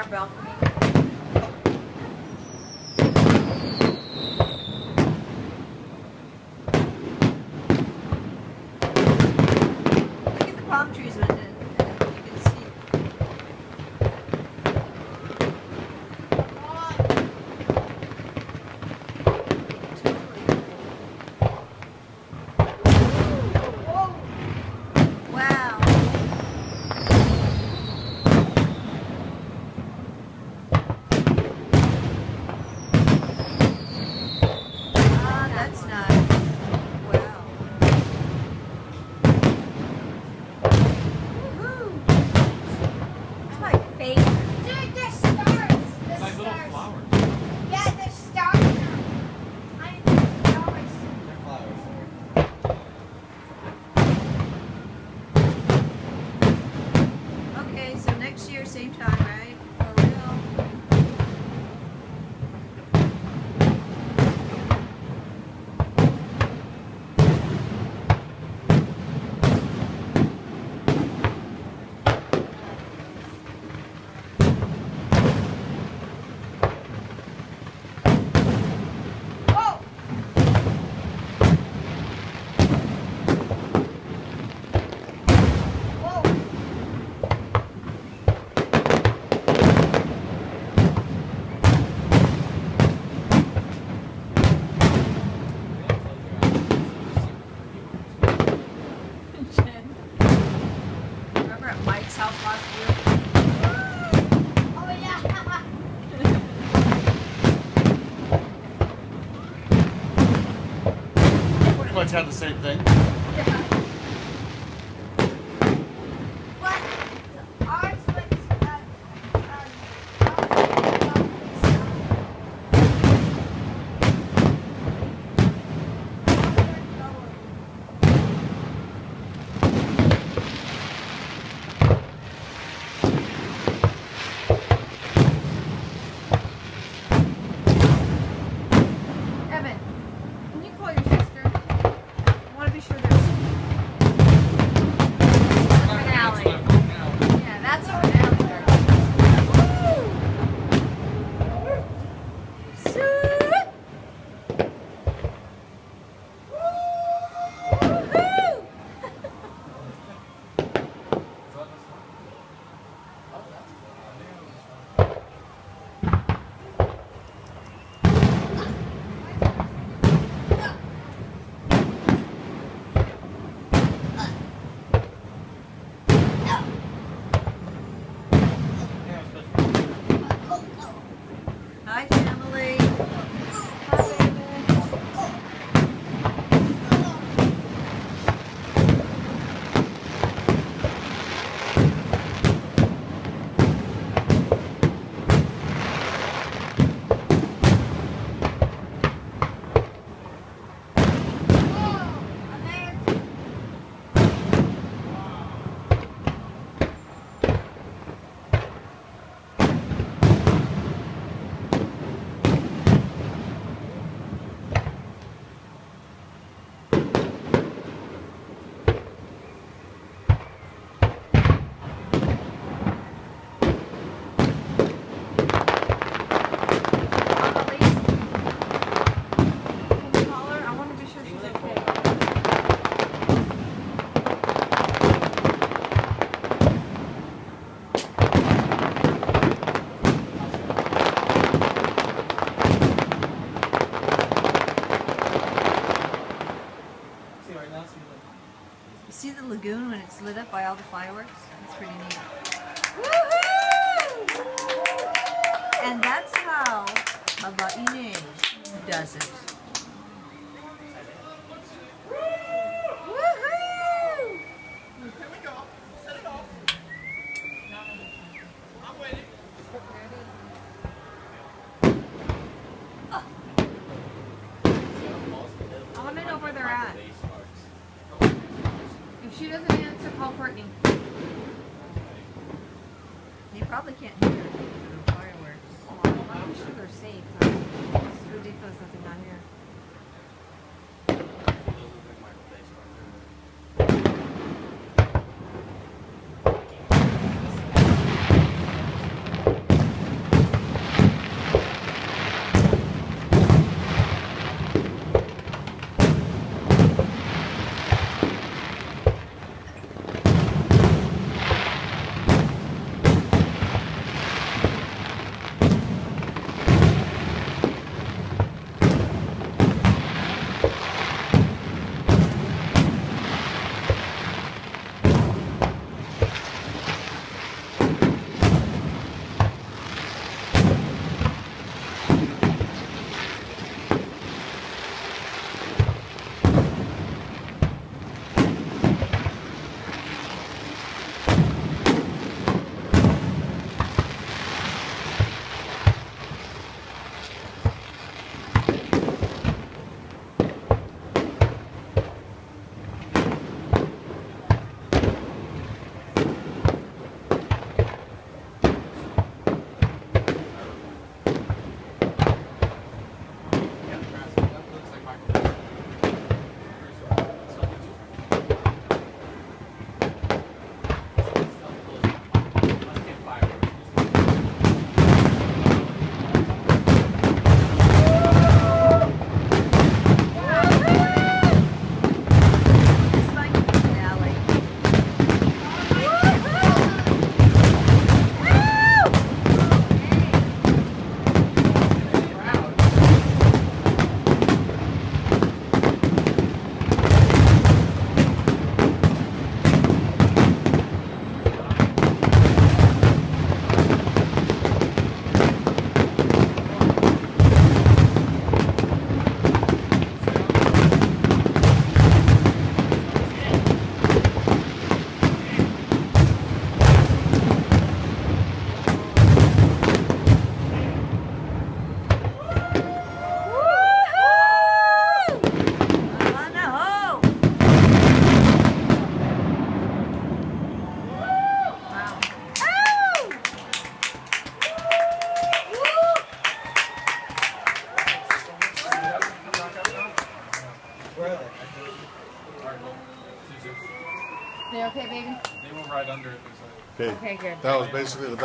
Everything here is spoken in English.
our balcony. Look at the palm trees with it. You can see. Same time, right? For real. Had the same thing. Hi, family. You see the lagoon when it's lit up by all the fireworks? It's pretty neat. Woohoo! And that's how Olina does it. Woohoo! Here we go. Set it off. I'm waiting. I want to know where they're at. If she doesn't answer, call Courtney. You probably can't hear the fireworks. I'm sure they're safe. It's ridiculous that they're not here. okay, baby? They were right under it. They said. Okay. Okay, good. That was basically the